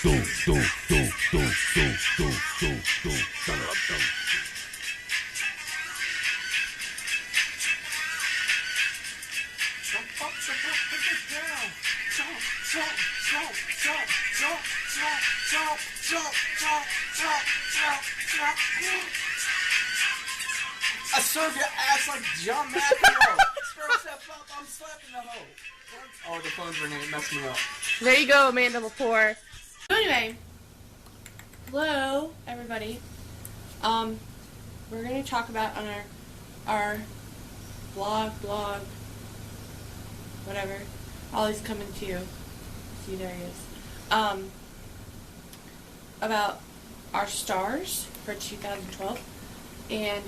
I serve your ass like John McEnroe. First step up, I'm slapping the hoe. Oh, the phone's ringing. It messed me up. There you go, Amanda Lepore. So anyway, hello everybody. We're gonna talk about on our blog, whatever. Ollie's coming to you. See, there he is. About our stars for 2012, and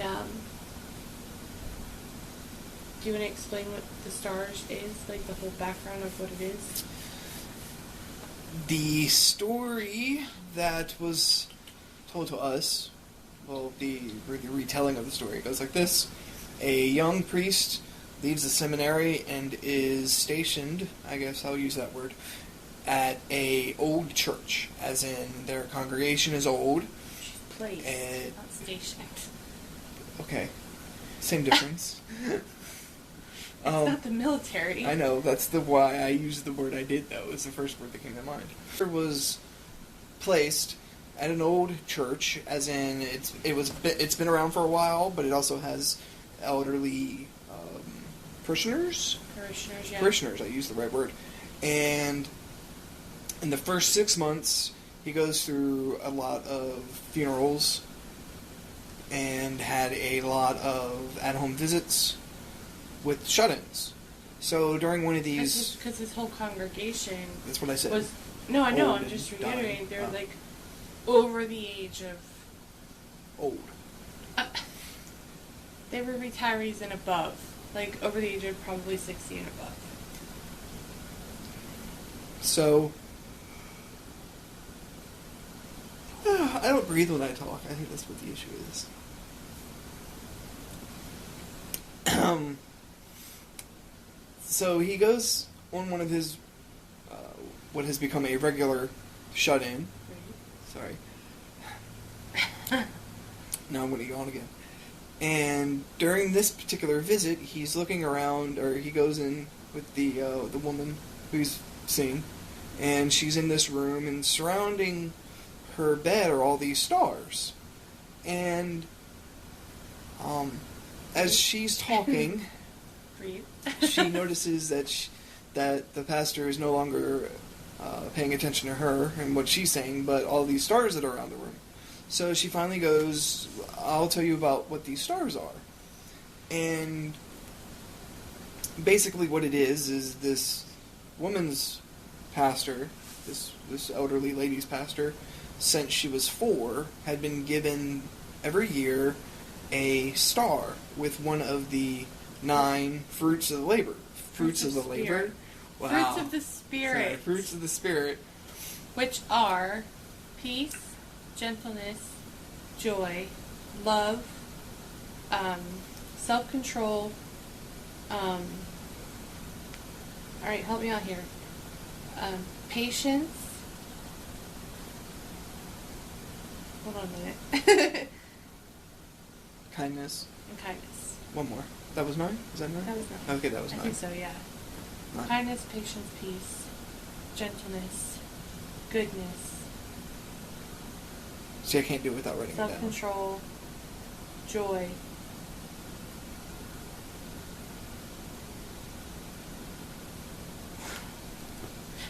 do you want to explain what the stars is, like the whole background of what it is? The story that was told to us, well, the retelling of the story goes like this. A young priest leaves the seminary and is stationed, I guess I'll use that word, at a old church, as in their congregation is old. Placed, not stationed. Okay, same difference. It's not the military. I know, that's why I used the word I did, though. It's the first word that came to mind. It was placed at an old church, as in it's been around for a while, but it also has elderly parishioners. Parishioners, yeah. Parishioners, I used the right word. And in the first 6 months, he goes through a lot of funerals and had a lot of at-home visits with shut-ins. So during one of these... Because his whole congregation... That's what I said. No, I know, I'm and just reiterating. dying. They're like over the age of... Old. They were retirees and above. Like over the age of probably 60 and above. So... I don't breathe when I talk. I think that's what the issue is. So he goes on one of his, what has become a regular shut-in. Sorry. Now I'm going to go on again. And during this particular visit, he's looking around, or he goes in with the woman who he's seeing, and she's in this room, and surrounding her bed are all these stars. And as she's talking, she notices that the pastor is no longer paying attention to her and what she's saying, but all these stars that are around the room. So she finally goes, I'll tell you about what these stars are. And basically what it is this woman's pastor, this elderly lady's pastor, since she was 4, had been given every year a star with one of the 9 fruits of the labor. Fruits of the labor? Wow. Fruits of the Spirit. Sorry, fruits of the Spirit. Which are peace, gentleness, joy, love, self-control, alright, help me out here. Patience. Hold on a minute. Kindness. And kindness. One more. That was 9? Is that 9? That was 9. Okay, that was 9. I think so, yeah. 9. Kindness, patience, peace, gentleness, goodness. See, I can't do it without writing it down. Self-control, joy.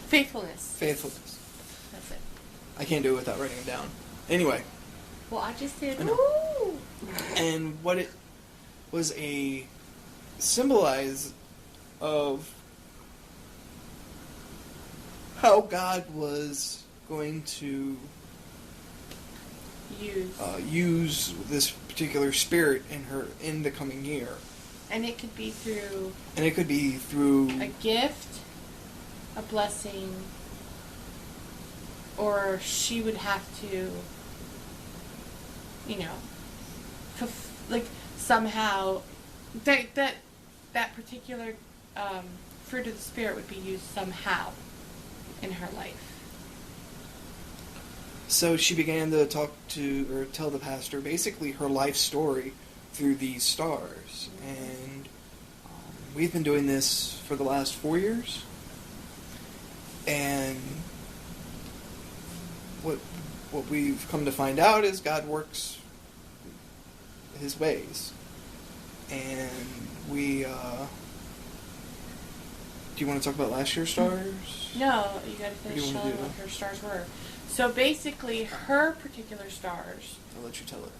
Faithfulness. Faithfulness. That's it. I can't do it without writing it down. Anyway. Well, I just did. Ooh! And what it was a symbolize of how God was going to use this particular spirit in the coming year. And it could be through a gift, a blessing, or she would have to, somehow that particular fruit of the Spirit would be used somehow in her life. So she began to tell the pastor basically her life story through these stars. And we've been doing this for the last 4 years. And what we've come to find out is God works his ways. And we, do you want to talk about last year's stars? No, you got to finish telling what her stars were. So basically, her particular stars. I'll let you tell it.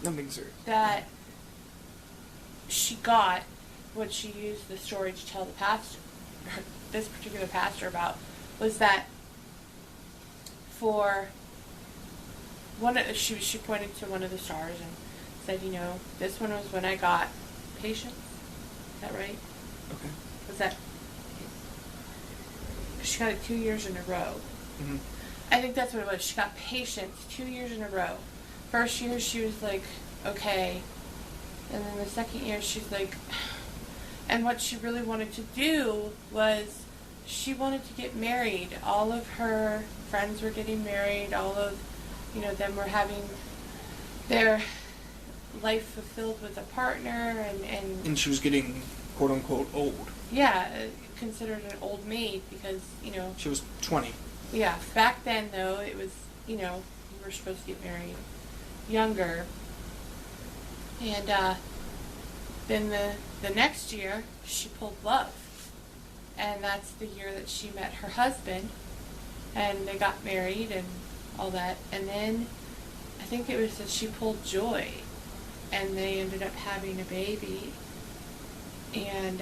Nothing serious. That she got, what she used the story to tell the pastor, this particular pastor about, was that for one, she pointed to one of the stars and said, this one was when I got patience. Is that right? Okay. Was that? She got it 2 years in a row. Mm-hmm. I think that's what it was. She got patience 2 years in a row. First year she was like, okay. And then the second year she's like, and what she really wanted to do was she wanted to get married. All of her friends were getting married. All of, them were having their life fulfilled with a partner. And she was getting, quote unquote, old. Yeah, considered an old maid because, She was 20. Yeah, back then, though, it was, you were supposed to get married younger. And then the next year, she pulled love. And that's the year that she met her husband. And they got married and all that. And then I think it was that she pulled joy. And they ended up having a baby. And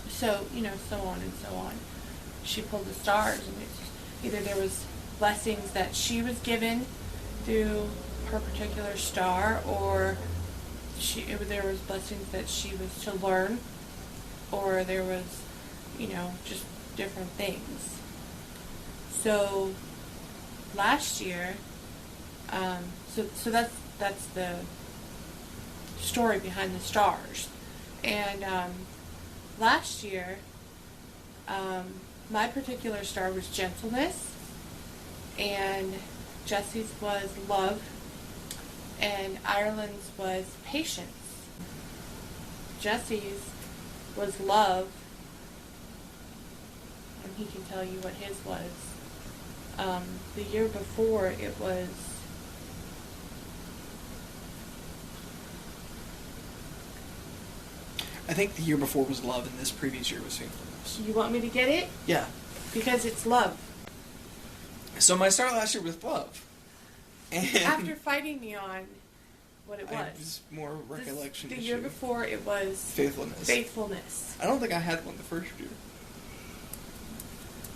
so, so on and so on. She pulled the stars, and either there was blessings that she was given through her particular star, or there was blessings that she was to learn, or there was, just different things. So last year, so that's the story behind the stars, and last year, my particular star was gentleness, and Jesse's was love, and Ireland's was patience. Jesse's was love, and he can tell you what his was. The year before, it was I think the year before was love, and this previous year was faithfulness. You want me to get it? Yeah. Because it's love. So my star last year was love. And after fighting me on what it was. It was more recollection. The year before it was faithfulness. Faithfulness. I don't think I had one the first year.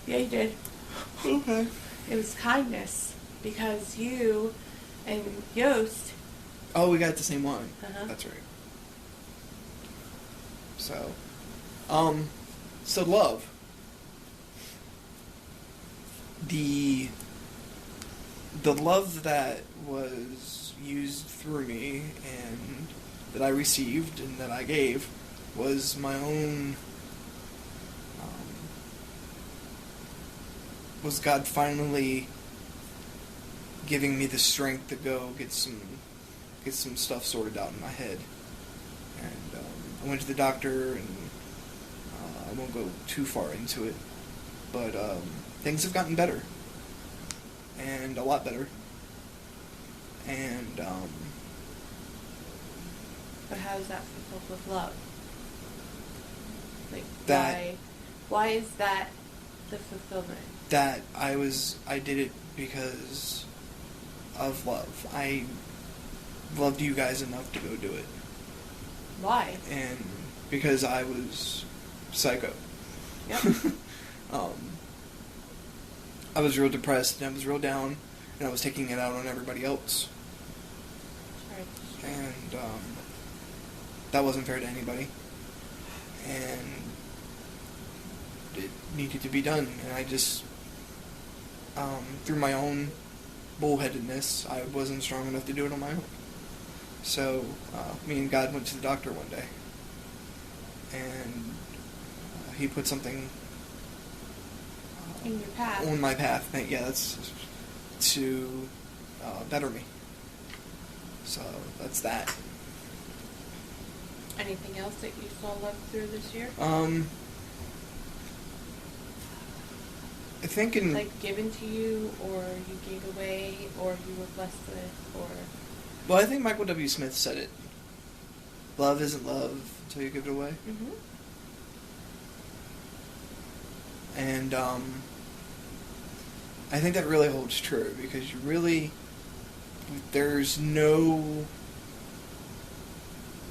Yeah, you did. Okay. It was kindness, because you and Yost. Oh, we got the same one. Uh-huh. That's right. So love. The love that was used through me and that I received and that I gave was my own, was God finally giving me the strength to go get some stuff sorted out in my head. And I went to the doctor, and I won't go too far into it, but things have gotten better, and a lot better. And but how is that fulfilled with love? Like, that why is that the fulfillment? That I did it because of love. I loved you guys enough to go do it. Why? And because I was psycho. Yep. I was real depressed, and I was real down, and I was taking it out on everybody else. Right. And that wasn't fair to anybody. And it needed to be done. And I just, through my own bullheadedness, I wasn't strong enough to do it on my own. So me and God went to the doctor one day, and he put something In your path. On my path. Yeah, that's to better me. So that's that. Anything else that you saw love through this year? I think in... Like given to you, or you gave away, or you were blessed with, or... Well, I think Michael W. Smith said it. Love isn't love until you give it away. Mm-hmm. And I think that really holds true, because you really... There's no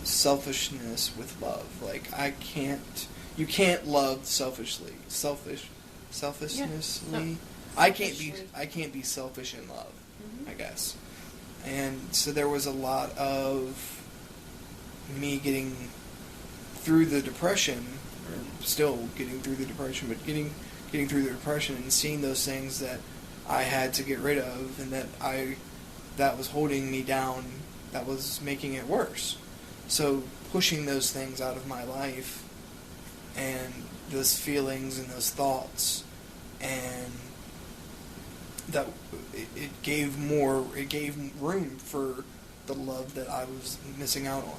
selfishness with love. Like, you can't love selfishly. Selfishnessly. Yeah. I can't be selfish in love, Mm-hmm. I guess. And so there was a lot of me getting through the depression, or still getting through the depression, but getting through the depression and seeing those things that I had to get rid of, and that was holding me down, that was making it worse. So pushing those things out of my life, and those feelings and those thoughts, and that it gave room for the love that I was missing out on.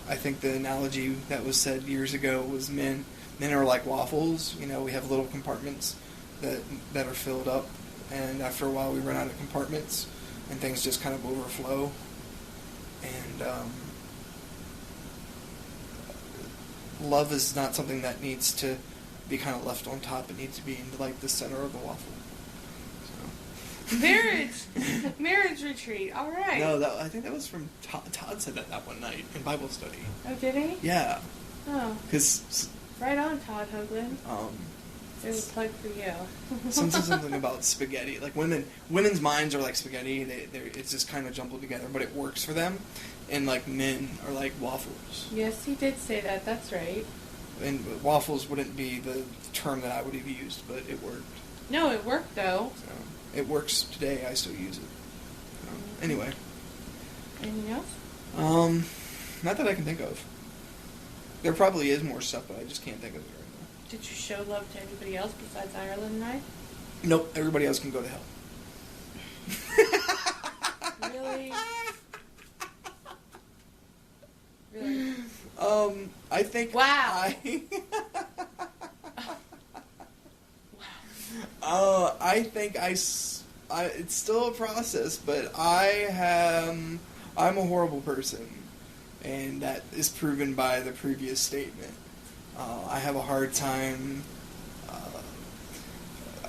I think the analogy that was said years ago was men are like waffles. You know, we have little compartments that are filled up, and after a while we run out of compartments, and things just kind of overflow. And love is not something that needs to be kind of left on top. It needs to be in like the center of the waffle. So. Marriage retreat. All right. No, I think that was from Todd said that one night in Bible study. Oh, did he? Yeah. Oh. Because. Right on, Todd Hoagland. There's a plug for you. something about spaghetti. Like women's minds are like spaghetti. It's just kind of jumbled together, but it works for them. And like men are like waffles. Yes, he did say that. That's right. And waffles wouldn't be the term that I would have used, but it worked. No, it worked though. So it works today. I still use it. Anyway. Anything else? Not that I can think of. There probably is more stuff, but I just can't think of it right now. Did you show love to anybody else besides Ireland and I? Nope. Everybody else can go to hell. Really? Really? I think... Wow. Wow. I think it's still a process, but I'm a horrible person, and that is proven by the previous statement. I have a hard time.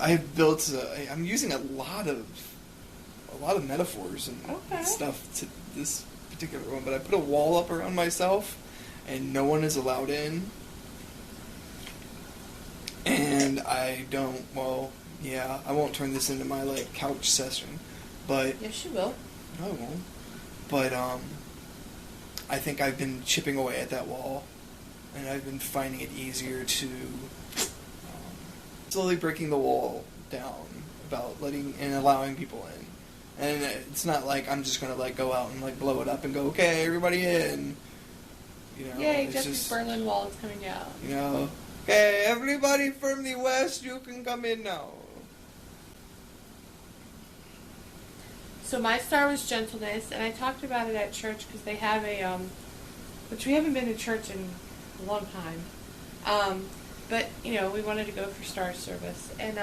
I'm using a lot of metaphors and stuff to this particular one, but I put a wall up around myself, and no one is allowed in. And I don't. Well, yeah, I won't turn this into my like couch session, but yes, you will. No, I won't. But I think I've been chipping away at that wall, and I've been finding it easier to slowly breaking the wall down about letting and allowing people in. And it's not like I'm just gonna like go out and like blow it up and go, okay, everybody in. You know, yay, it's Jesse's Berlin Wall is coming down. You know, okay, everybody from the West, you can come in now. So my star was gentleness, and I talked about it at church because they have a, which we haven't been to church in a long time. But, you know, we wanted to go for star service. And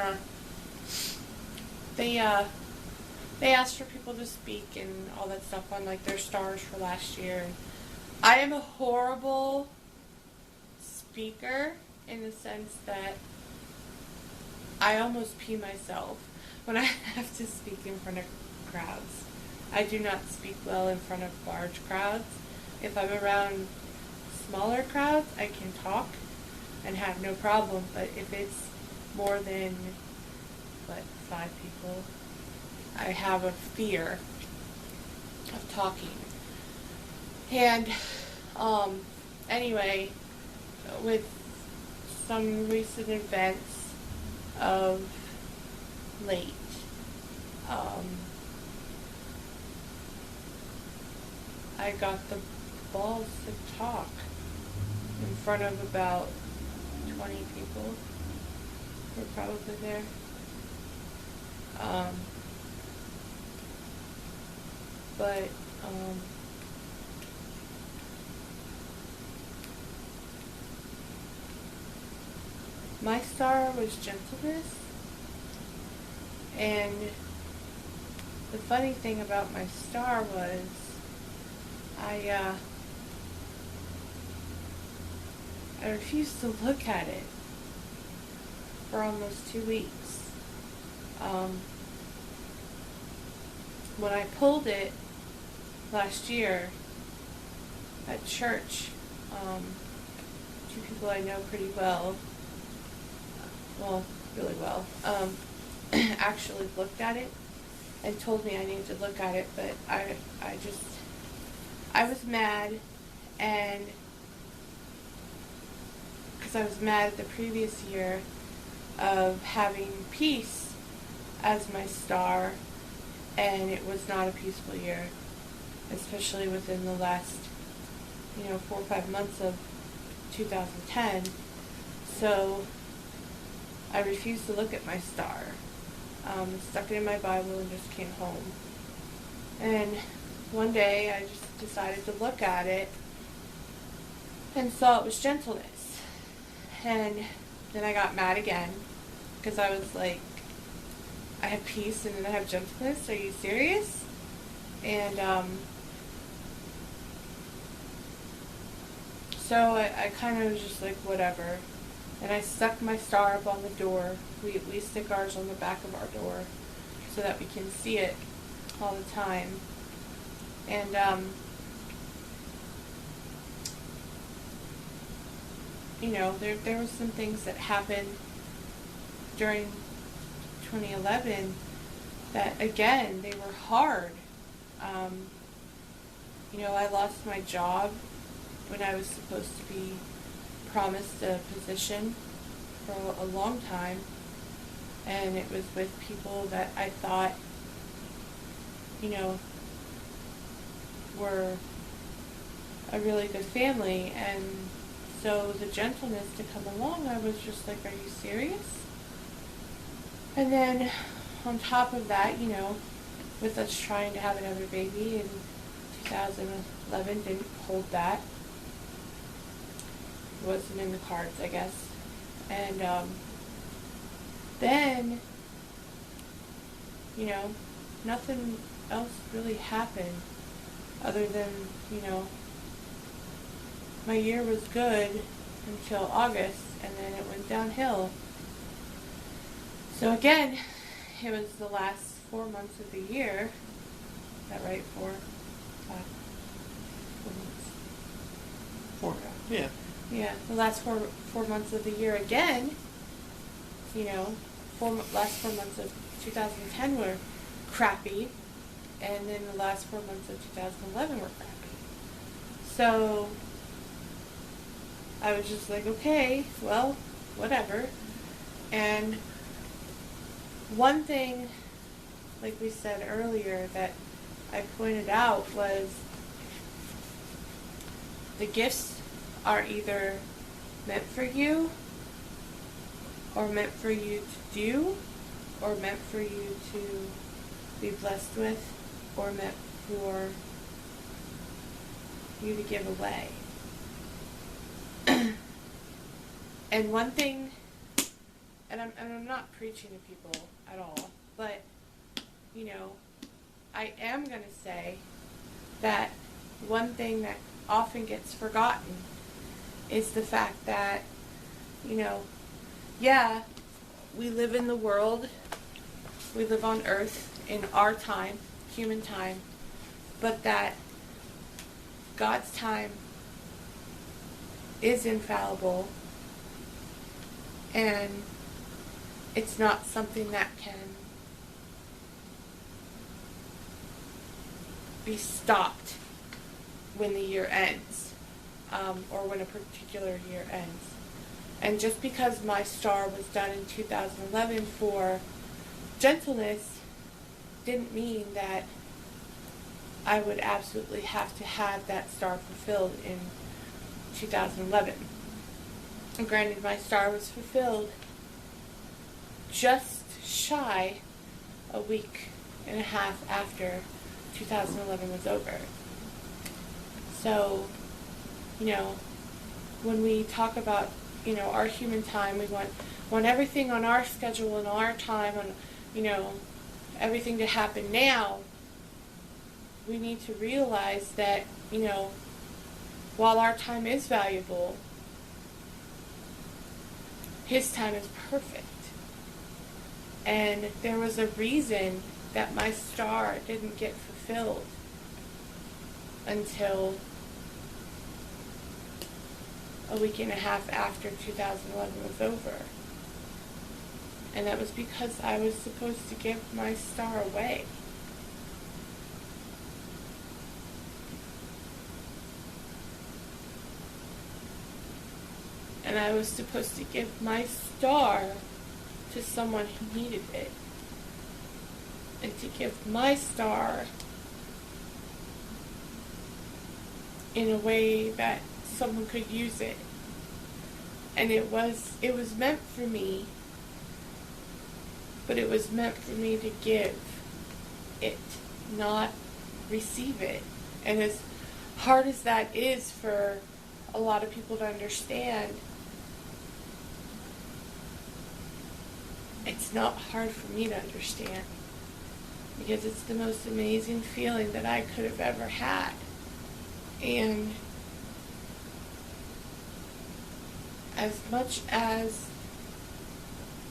they asked for people to speak and all that stuff on, like, their stars for last year. And I am a horrible speaker in the sense that I almost pee myself when I have to speak in front of crowds. I do not speak well in front of large crowds. If I'm around smaller crowds, I can talk and have no problem, but if it's more than 5 people, I have a fear of talking. And anyway, with some recent events of late, I got the balls to talk in front of about 20 people. were probably there. But my star was gentleness, and the funny thing about my star was I refused to look at it for almost 2 weeks. When I pulled it last year at church, two people I know pretty well, really well, actually looked at it and told me I needed to look at it, but I was mad, and because I was mad the previous year of having peace as my star, and it was not a peaceful year, especially within the last 4 or 5 months of 2010. So I refused to look at my star. Stuck it in my Bible and just came home. And one day I just decided to look at it and saw it was gentleness. And then I got mad again because I was like, I have peace and then I have gentleness. Are you serious? And so I kind of was just like, whatever. And I stuck my star up on the door. We stick ours on the back of our door so that we can see it all the time. And there were some things that happened during 2011 that, again, they were hard. I lost my job when I was supposed to be promised a position for a long time, and it was with people that I thought, were a really good family, and so the gentleness to come along, I was just like, are you serious? And then on top of that, with us trying to have another baby in 2011, didn't hold that. It wasn't in the cards, I guess. And then, nothing else really happened other than, my year was good until August, and then it went downhill. So again, it was the last 4 months of the year. Is that right? 4 months. 4, yeah. Yeah, the last four months of the year again. Last 4 months of 2010 were crappy, and then the last 4 months of 2011 were crappy. So I was just like, okay, well, whatever. And one thing, like we said earlier, that I pointed out was the gifts are either meant for you, or meant for you to do, or meant for you to be blessed with, or meant for you to give away. And one thing, and I'm not preaching to people at all, but, I am going to say that one thing that often gets forgotten is the fact that, yeah, we live in the world, we live on earth in our time, human time, but that God's time is infallible, and it's not something that can be stopped when the year ends, or when a particular year ends. And just because my star was done in 2011 for gentleness didn't mean that I would absolutely have to have that star fulfilled in 2011. And granted, my star was fulfilled just shy a week and a half after 2011 was over. So, when we talk about, our human time, we want everything on our schedule and our time and, everything to happen now. We need to realize that, while our time is valuable, his time is perfect. And there was a reason that my star didn't get fulfilled until a week and a half after 2011 was over. And that was because I was supposed to give my star away. And I was supposed to give my star to someone who needed it. And to give my star in a way that someone could use it. And it was meant for me, but it was meant for me to give it, not receive it. And as hard as that is for a lot of people to understand, it's not hard for me to understand, because it's the most amazing feeling that I could have ever had. And as much as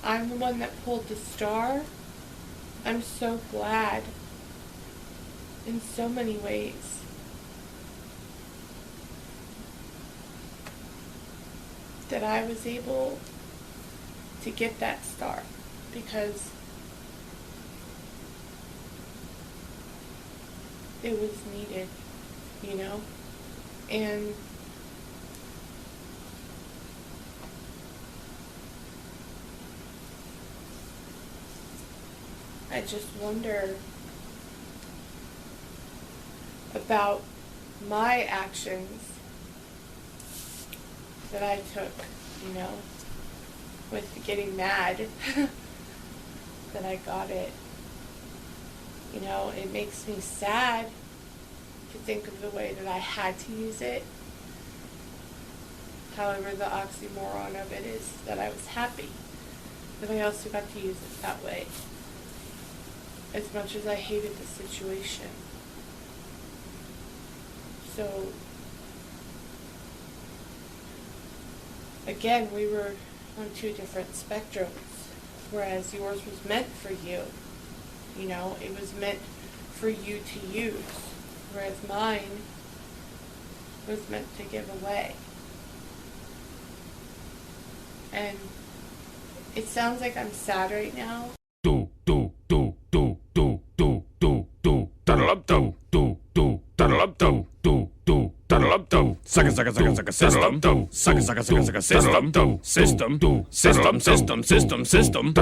I'm the one that pulled the star, I'm so glad in so many ways. That I was able to get that star, because it was needed, and I just wonder about my actions that I took, with getting mad that I got it. It makes me sad to think of the way that I had to use it. However, the oxymoron of it is that I was happy that I also got to use it that way, as much as I hated the situation. So, again, we were on two different spectrums, whereas yours was meant for you. It was meant for you to use, whereas mine was meant to give away. And it sounds like I'm sad right now. Sucker system. Sucker system. System.